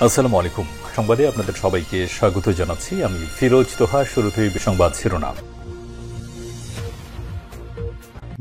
আসসালামু আলাইকুম। সংবাদে আপনাদের সবাইকে স্বাগত জানাচ্ছি। আমি ফিরোজ তোহা। শুরুতেই সংবাদ শিরোনাম।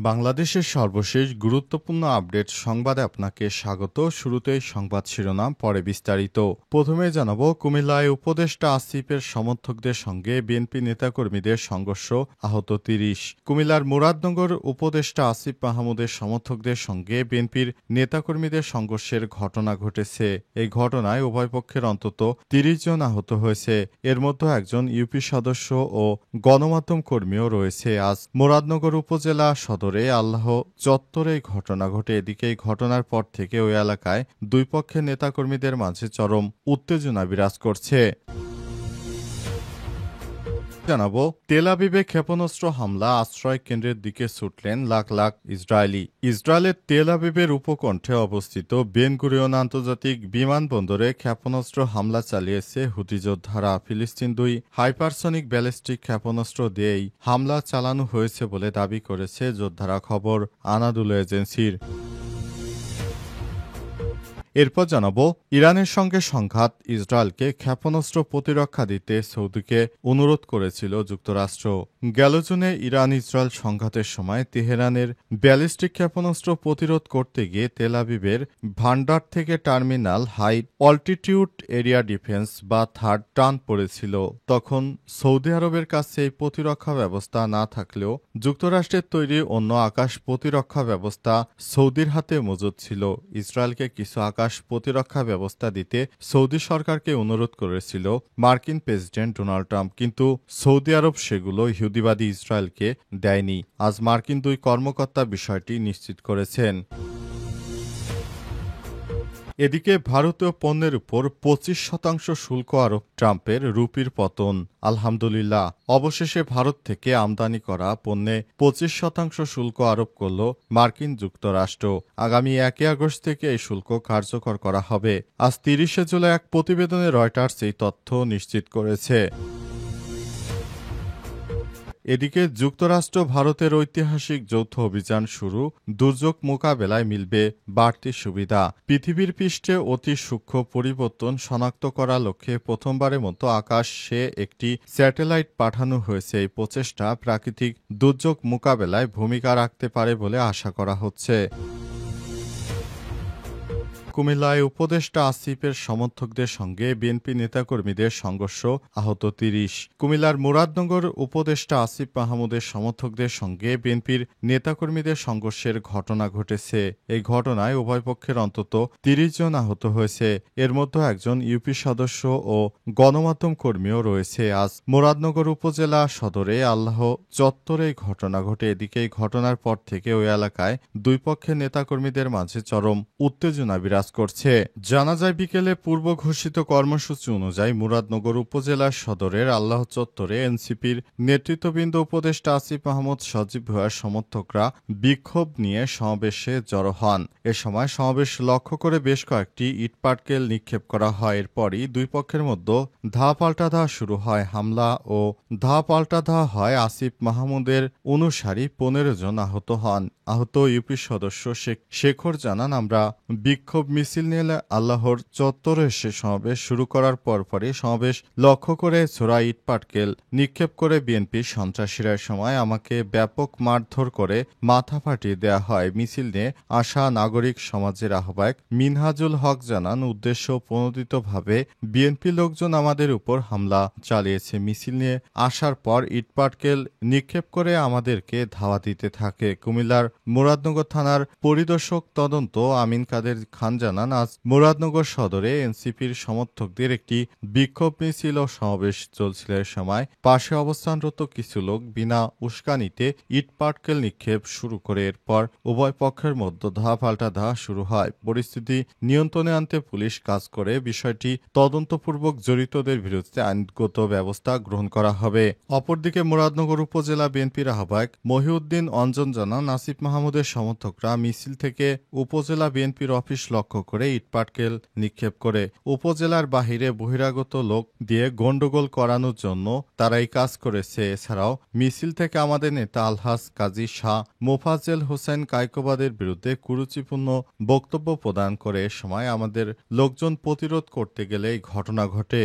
বাংলাদেশের সর্বশেষ গুরুত্বপূর্ণ আপডেট সংবাদে আপনাকে স্বাগত। শুরুতেই সংবাদ শিরোনাম, পরে বিস্তারিত। প্রথমে জানাবো, কুমিল্লায় উপদেষ্টা আসিফের সমর্থকদের সঙ্গে বিএনপি নেতাকর্মীদের সংঘর্ষ, আহত ৩০। কুমিল্লার মুরাদনগর উপদেষ্টা আসিফ মাহমুদের সমর্থকদের সঙ্গে বিএনপির নেতাকর্মীদের সংঘর্ষের ঘটনা ঘটেছে। এই ঘটনায় উভয় পক্ষের অন্তত ৩০ জন আহত হয়েছে। এর মধ্যে একজন ইউপি সদস্য ও গণমাধ্যম কর্মীও রয়েছে। আজ মুরাদনগর উপজেলা সদরে আল্লাহ চত্বরে ঘটনা ঘটে। এদিকে এই ঘটনার পর থেকে ওই এলাকায় দুই পক্ষের নেতাকর্মীদের মাঝে চরম উত্তেজনা বিরাজ করছে। জানাবো, তেল আবিবে ক্ষেপণাস্ত্র হামলা, আশ্রয় কেন্দ্রের দিকে ছুটলেন লাখ লাখ ইসরায়েলি। ইসরায়েলের তেল আবিবের উপকণ্ঠে অবস্থিত বেন গুরিয়ন আন্তর্জাতিক বিমানবন্দরে ক্ষেপণাস্ত্র হামলা চালিয়েছে হুতি যোদ্ধারা। ফিলিস্তিন 2 হাইপারসনিক ব্যালিস্টিক ক্ষেপণাস্ত্র দিয়েই হামলা চালানো হয়েছে বলে দাবি করেছে যোদ্ধারা, খবর আনাদুল এজেন্সির। এরপর জানাবো, ইরানের সঙ্গে সংঘাত, ইসরায়েলকে ক্ষেপণাস্ত্র প্রতিরক্ষা দিতে সৌদিকে অনুরোধ করেছিল যুক্তরাষ্ট্র। গেল জুনে ইরান ইসরায়েল সংঘাতের সময় তেহরানের ব্যালিস্টিক ক্ষেপণাস্ত্র প্রতিরোধ করতে গিয়ে তেল আবিবের ভান্ডার থেকে terminal high altitude area defence বা থার্ড টান পড়েছিল। তখন সৌদি আরবের কাছে এই প্রতিরক্ষা ব্যবস্থা না থাকলেও যুক্তরাষ্ট্রের তৈরি অন্য আকাশ প্রতিরক্ষা ব্যবস্থা সৌদির হাতে মজুদ ছিল। ইসরায়েলকে কিছু আকাশ প্রতিরক্ষা ব্যবস্থা দিতে সৌদি সরকারকে অনুরোধ করেছিল মার্কিন প্রেসিডেন্ট ডোনাল্ড ট্রাম্প, কিন্তু সৌদি আরব সেগুলো ইহুদিবাদী ইসরায়েলকে দেয়নি। আজ মার্কিন 2 কর্মকর্তা বিষয়টি নিশ্চিত করেছেন। এদিকে ভারতীয় পণ্যের উপর 25% শুল্ক আরোপ, ট্রাম্পের রুপির পতন। আলহামদুলিল্লাহ, অবশেষে ভারত থেকে আমদানি করা পণ্যে 25% শুল্ক আরোপ করল মার্কিন যুক্তরাষ্ট্র। আগামী 1 আগস্ট থেকে এই শুল্ক কার্যকর করা হবে। আজ 30 জুলাই এক প্রতিবেদনে রয়টার্স এই তথ্য নিশ্চিত করেছে। এদিকে যুক্তরাষ্ট্র ভারতের ঐতিহাসিক যৌথ অভিযান শুরু, দুর্যোগ মোকাবেলায় মিলবে বাড়তি সুবিধা। পৃথিবীর পৃষ্ঠে অতি সূক্ষ্ম পরিবর্তন শনাক্ত করার লক্ষ্যে প্রথমবারের মতো আকাশে একটি স্যাটেলাইট পাঠানো হয়েছে। এই প্রচেষ্টা প্রাকৃতিক দুর্যোগ মোকাবেলায় ভূমিকা রাখতে পারে বলে আশা করা হচ্ছে। কুমিল্লায় উপদেষ্টা আসিফের সমর্থকদের সঙ্গে বিএনপি নেতাকর্মীদের সংঘর্ষ, আহত ৩০। কুমিল্লার মুরাদনগর উপদেষ্টা আসিফ মাহমুদের সমর্থকদের সঙ্গে বিএনপির নেতাকর্মীদের সংঘর্ষের ঘটনা ঘটেছে। এই ঘটনায় উভয় পক্ষের অন্তত ৩০ জন আহত হয়েছে। এর মধ্যে একজন ইউপি সদস্য ও গণমাধ্যম কর্মীও রয়েছে। আজ মুরাদনগর উপজেলা সদরে আল্লাহ চত্বরে ঘটনা ঘটে। এদিকে এই ঘটনার পর থেকে ওই এলাকায় দুই পক্ষের নেতাকর্মীদের মাঝে চরম উত্তেজনা বিরাজ করছে। জানা যায়, বিকেলে পূর্ব ঘোষিত কর্মসূচি অনুযায়ী মুরাদনগর উপজেলার সদরের আল্লাহ চত্বরে এনসিপির নেতৃত্ববৃন্দ উপদেষ্টা আসিফ মাহমুদ সজীব ভুঁইয়ার সমর্থকরা বিক্ষোভ নিয়ে সমাবেশে জড়ো হন। এ সময় সমাবেশ লক্ষ্য করে বেশ কয়েকটি ইটপাটকেল নিক্ষেপ করা হয়। এরপরই দুই পক্ষের মধ্যে ধা পাল্টা ধা শুরু হয়। হামলা ও ধা পাল্টা ধা হয়। আসিফ মাহমুদের অনুসারী 15 জন আহত হন। আহত ইউপি সদস্য শেখর জানান, আমরা বিক্ষোভ মিছিল নিয়ে আল্লাহর চত্বরে এসে সমাবেশ শুরু করার পরপরই সমাবেশ লক্ষ্য করে ছোড়া ইট পাটকেল নিক্ষেপ করে বিএনপির সন্ত্রাসীরা। সময় আমাকে ব্যাপক মারধর করে মাথা ফাটিয়ে দেয়া হয়। মিছিল নিয়ে আসা নাগরিক সমাজের আহ্বায়ক মিনহাজুল হক জানান, উদ্দেশ্য প্রণোদিতভাবে বিএনপি লোকজন আমাদের উপর হামলা চালিয়েছে। মিছিল নিয়ে আসার পর ইট পাটকেল নিক্ষেপ করে আমাদেরকে ধাওয়া দিতে থাকে। কুমিল্লার মুরাদনগর থানার পরিদর্শক তদন্ত আমিন কাদের খান জানান, আজ মুরাদনগর সদরে এনসিপির সমর্থকদের একটি বিক্ষোভ মিছিল ও সমাবেশ চলছিল। সময় পাশে অবস্থানরত কিছু লোক বিনা উস্কানিতে ইট পাটকেল নিক্ষেপ শুরু করে। এরপর উভয় পক্ষের মধ্যে ধা পাল্টা ধা শুরু হয়। পরিস্থিতি নিয়ন্ত্রণে আনতে পুলিশ কাজ করে বিষয়টি তদন্তপূর্বক জড়িতদের বিরুদ্ধে আইনগত ব্যবস্থা গ্রহণ করা হবে। অপরদিকে মুরাদনগর উপজেলা বিএনপির আহ্বায়ক মহিউদ্দিন অঞ্জন জানান, আসিফ মাহমুদের সমর্থকরা মিছিল থেকে উপজেলা বিএনপির অফিস লক্ষ্য লক্ষ্য করে ইটপাটকেল নিক্ষেপ করে উপজেলার বাহিরে বহিরাগত লোক দিয়ে গন্ডগোল করানোর জন্য তারা এই কাজ করেছে। এছাড়াও মিছিল থেকে আমাদের নেতা আলহাজ কাজী শাহ মোফাজ্জেল হোসেন কায়কোবাদের বিরুদ্ধে কুরুচিপূর্ণ বক্তব্য প্রদান করে। এ সময় আমাদের লোকজন প্রতিরোধ করতে গেলে এই ঘটনা ঘটে।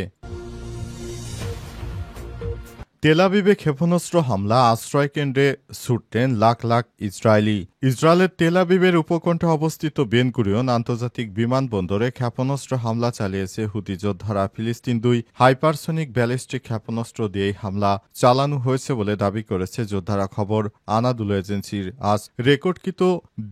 তেল আবিবে ক্ষেপণাস্ত্র হামলা, আশ্রয়কেন্দ্রে ছুটতেন লাখ লাখ ইসরায়েলি। ইসরায়েলের তেল আবিবের উপকণ্ঠে অবস্থিত বেন গুরিয়ন আন্তর্জাতিক বিমানবন্দরে ক্ষেপণাস্ত্র হামলা চালিয়েছে হুতি যোদ্ধারা। ফিলিস্তিন 2 হাইপারসনিক ব্যালিস্টিক ক্ষেপণাস্ত্র দিয়েই হামলা চালানো হয়েছে বলে দাবি করেছে যোদ্ধারা। খবর আনাদুলু এজেন্সির। আজ রেকর্ডকৃত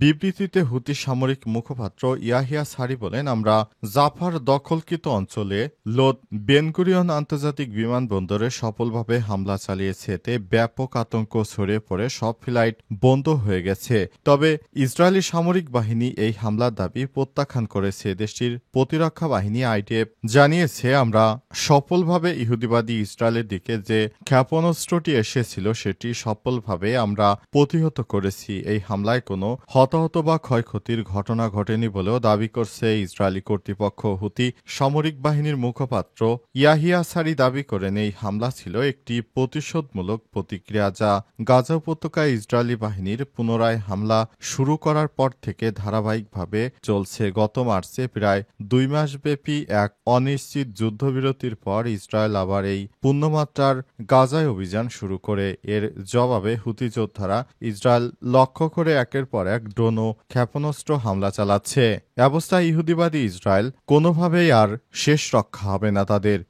বিবৃতিতে হুতি সামরিক মুখপাত্র ইয়াহিয়া সারি বলেন, আমরা জাফার দখলকৃত অঞ্চলে লোদ বেন গুরিয়ন আন্তর্জাতিক বিমানবন্দরে সফলভাবে হামলা চালিয়েছে। এতে ব্যাপক আতঙ্ক ছড়িয়ে পড়ে সব ফ্লাইট বন্ধ হয়ে গেছে। তবে ইসরায়েলি সামরিক বাহিনী এই হামলার দাবি প্রত্যাখ্যান করেছে। দেশটির প্রতিরক্ষা বাহিনী আইডিএফ জানিয়েছে, আমরা সফলভাবে ইহুদিবাদী ইসরায়েলের দিকে যে ক্ষেপণাস্ত্রটি এসেছিল সেটি সফলভাবে আমরা প্রতিহত করেছি। এই হামলায় কোনো হতাহত বা ক্ষয়ক্ষতির ঘটনা ঘটেনি বলেও দাবি করছে ইসরায়েলি কর্তৃপক্ষ। হুতি সামরিক বাহিনীর মুখপাত্র ইয়াহিয়া সারি দাবি করেন, এই হামলা ছিল একটি প্রতিশোধমূলক প্রতিক্রিয়া যা গাজা উপত্যকায় ইসরায়েলি বাহিনীর পুনরায় হামলা শুরু করার পর থেকে ধারাবাহিকভাবে চলছে। গত মার্চে প্রায় 2 মাসব্যাপী এক অনিশ্চিত যুদ্ধবিরতির পর ইসরায়েল আবার এই পূর্ণমাত্রার গাজায় অভিযান শুরু করে। এর জবাবে হুতি যোদ্ধারা ইসরায়েল লক্ষ্য করে একের পর এক ড্রোন ও ক্ষেপণাস্ত্র হামলা চালাচ্ছে। অবস্থায় ইহুদিবাদী ইসরায়েল কোনোভাবেই আর শেষ রক্ষা হবে না তাদের।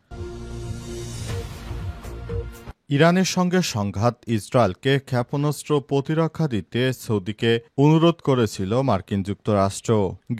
ইরানের সঙ্গে সংঘাত, ইসরায়েলকে ক্ষেপণাস্ত্র প্রতিরক্ষা দিতে সৌদিকে অনুরোধ করেছিল মার্কিন যুক্তরাষ্ট্র।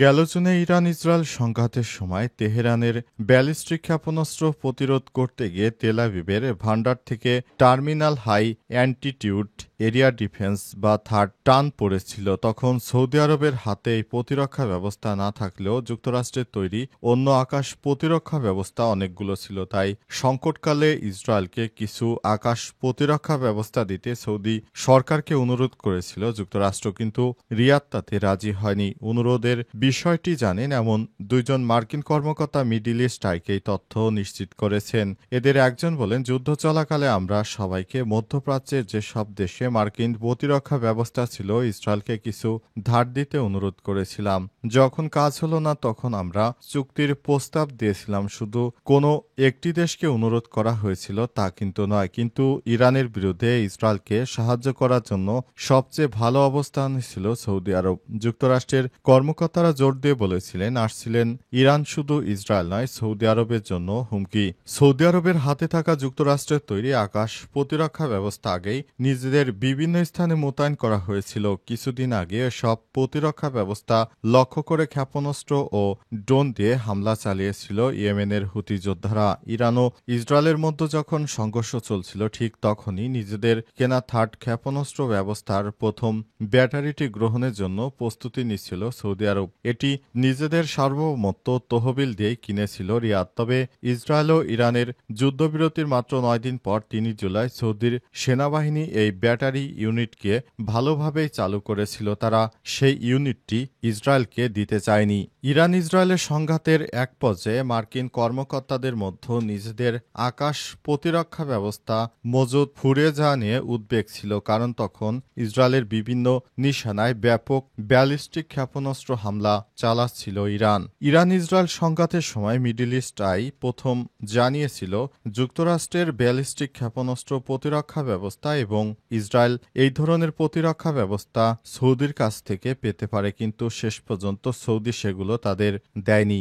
গেল জুনে ইরান ইসরায়েল সংঘাতের সময় তেহরানের ব্যালিস্টিক ক্ষেপণাস্ত্র প্রতিরোধ করতে গিয়ে তেল আবিবের ভান্ডার থেকে টার্মিনাল হাই অ্যান্টিটিউড এরিয়া ডিফেন্স বা থার্ড টান পড়েছিল। তখন সৌদি আরবের হাতে এই প্রতিরক্ষা ব্যবস্থা না থাকলেও যুক্তরাষ্ট্রের তৈরি অন্য আকাশ প্রতিরক্ষা ব্যবস্থা অনেকগুলো ছিল। তাই সংকটকালে ইসরায়েলকে কিছু আকাশ প্রতিরক্ষা ব্যবস্থা দিতে সৌদি সরকারকে অনুরোধ করেছিল যুক্তরাষ্ট্র, কিন্তু রিয়াদ তাতে রাজি হয়নি। অনুরোধের বিষয়টি জানেন এমন 2 জন মার্কিন কর্মকর্তা মিডল ইস্ট আইকে এই তথ্য নিশ্চিত করেছেন। এদের একজন বলেন, যুদ্ধ চলাকালে আমরা সবাইকে মধ্যপ্রাচ্যের যেসব দেশে মার্কিন প্রতিরক্ষা ব্যবস্থা ছিল ইসরায়েলকে কিছু ধার দিতে অনুরোধ করেছিলাম। যখন কাজ হলো না তখন আমরা চুক্তির প্রস্তাব দিয়েছিলাম। শুধু কোনো একটি দেশকে অনুরোধ করা হয়েছিল তা কিন্তু নয়। কিন্তু ইরানের বিরুদ্ধে ইসরায়েলকে সাহায্য করার জন্য সবচেয়ে ভালো অবস্থান ছিল সৌদি আরব। যুক্তরাষ্ট্রের কর্মকর্তারা জোর দিয়ে বলেছিলেন, আসছিলেন ইরান শুধু ইসরায়েল নয়, সৌদি আরবের জন্য হুমকি। সৌদি আরবের হাতে থাকা যুক্তরাষ্ট্রের তৈরি আকাশ প্রতিরক্ষা ব্যবস্থা আগেই নিজেদের বিভিন্ন স্থানে মোতায়েন করা হয়েছিল। কিছুদিন আগে সব প্রতিরক্ষা ব্যবস্থা লক্ষ্য করে ক্ষেপণাস্ত্র ও ড্রোন দিয়ে হামলা চালিয়েছিল ইয়েমেনের হুতি যোদ্ধারা। ইরান ও ইসরায়েলের মধ্যে যখন সংঘর্ষ চলছিল ঠিক তখনই নিজেদের কেনা থার্ড ক্ষেপণাস্ত্র ব্যবস্থার প্রথম ব্যাটারিটি গ্রহণের জন্য প্রস্তুতি নিচ্ছিল সৌদি আরব। এটি নিজেদের সার্বভৌমত্ব তহবিল দিয়েই কিনেছিল রিয়াদ। তবে ইসরায়েল ও ইরানের যুদ্ধবিরতির মাত্র 9 দিন পর 3 জুলাই সৌদির সেনাবাহিনী এই ব্যাটারি ইউনিটকে ভালোভাবেই চালু করেছিল। তারা সেই ইউনিটটি ইসরায়েলকে দিতে চায়নি। ইরান ইসরায়েলের সংঘাতের এক পর্যায়ে মার্কিন কর্মকর্তাদের মধ্যে নিজেদের আকাশ প্রতিরক্ষা ব্যবস্থা মজুদ ফুরিয়ে যাওয়া নিয়ে উদ্বেগ ছিল, কারণ তখন ইসরায়েলের বিভিন্ন নিশানায় ব্যাপক ব্যালিস্টিক ক্ষেপণাস্ত্র হামলা চালাচ্ছিল ইরান। ইরান ইসরায়েল সংঘাতের সময় মিডল ইস্ট আই প্রথম জানিয়েছিল যুক্তরাষ্ট্রের ব্যালিস্টিক ক্ষেপণাস্ত্র প্রতিরক্ষা ব্যবস্থা এবং ইসরায়েল এই ধরনের প্রতিরক্ষা ব্যবস্থা সৌদির কাছ থেকে পেতে পারে, কিন্তু শেষ পর্যন্ত সৌদি সেগুলো তাদের দেয়নি।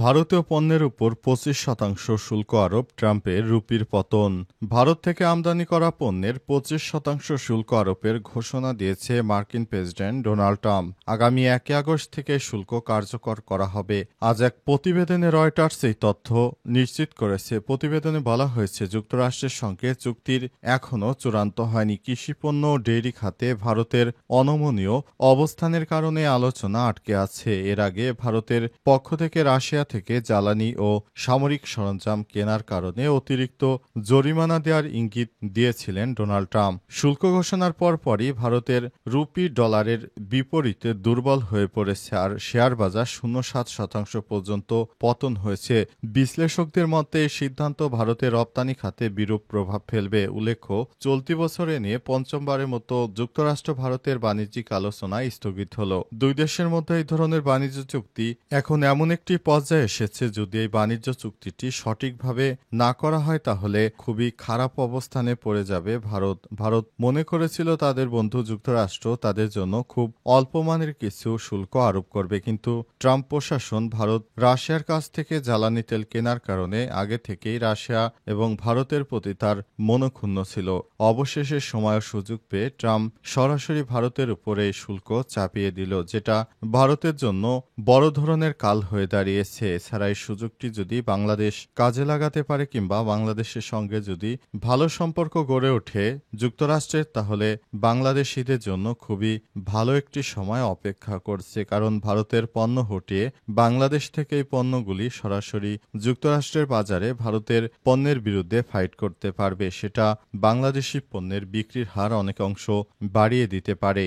ভারতীয় পণ্যের উপর 25% শুল্ক আরোপ, ট্রাম্পের রুপির পতন। ভারত থেকে আমদানি করা পণ্যের 25% শুল্ক আরোপের ঘোষণা দিয়েছে মার্কিন প্রেসিডেন্ট ডোনাল্ড ট্রাম্প। আগামী 1 আগস্ট থেকে শুল্ক কার্যকর করা হবে। আজ এক প্রতিবেদনে রয়টার্স এই তথ্য নিশ্চিত করেছে। প্রতিবেদনে বলা হয়েছে, যুক্তরাষ্ট্রের সঙ্গে চুক্তির এখনও চূড়ান্ত হয়নি। কৃষিপণ্য ও ডেইরি খাতে ভারতের অনমনীয় অবস্থানের কারণে আলোচনা আটকে আছে। এর আগে ভারতের পক্ষ থেকে রাশিয়া রাশিয়া থেকে জ্বালানি ও সামরিক সরঞ্জাম কেনার কারণে অতিরিক্ত জরিমানা দেওয়ার ইঙ্গিত দিয়েছিলেন ডোনাল্ড ট্রাম্প। শুল্ক ঘোষণার পরপরই ভারতের রুপি ডলারের বিপরীতে দুর্বল হয়ে পড়েছে, আর শেয়ার বাজার 0.7% পর্যন্ত পতন হয়েছে। বিশ্লেষকদের মতে এই সিদ্ধান্ত ভারতের রপ্তানি খাতে বিরূপ প্রভাব ফেলবে। উল্লেখ্য, চলতি বছরে নিয়ে পঞ্চমবারের মতো যুক্তরাষ্ট্র ভারতের বাণিজ্যিক আলোচনা স্থগিত হল। দুই দেশের মধ্যে এই ধরনের বাণিজ্য চুক্তি এখন এমন একটি পর্যায়ে এসেছে, যদি এই বাণিজ্য চুক্তিটি সঠিকভাবে না করা হয় তাহলে খুবই খারাপ অবস্থানে পড়ে যাবে ভারত। ভারত মনে করেছিল তাদের বন্ধু যুক্তরাষ্ট্র তাদের জন্য খুব অল্প মানের কিছু শুল্ক আরোপ করবে, কিন্তু ট্রাম্প প্রশাসন ভারত রাশিয়ার কাছ থেকে জ্বালানি তেল কেনার কারণে আগে থেকেই রাশিয়া এবং ভারতের প্রতি তার মনক্ষুণ্ণ ছিল। অবশেষে সময় ও সুযোগ পেয়ে ট্রাম্প সরাসরি ভারতের উপরে এই শুল্ক চাপিয়ে দিল, যেটা ভারতের জন্য বড় ধরনের কাল হয়ে দাঁড়িয়েছে। এছাড়া এই সুযোগটি যদি বাংলাদেশ কাজে লাগাতে পারে কিংবা বাংলাদেশের সঙ্গে যদি ভালো সম্পর্ক গড়ে ওঠে যুক্তরাষ্ট্রের, তাহলে বাংলাদেশিদের জন্য খুবই ভালো একটি সময় অপেক্ষা করছে। কারণ ভারতের পণ্য হটিয়ে বাংলাদেশ থেকে এই পণ্যগুলি সরাসরি যুক্তরাষ্ট্রের বাজারে ভারতের পণ্যের বিরুদ্ধে ফাইট করতে পারবে। সেটা বাংলাদেশি পণ্যের বিক্রির হার অনেক অংশ বাড়িয়ে দিতে পারে।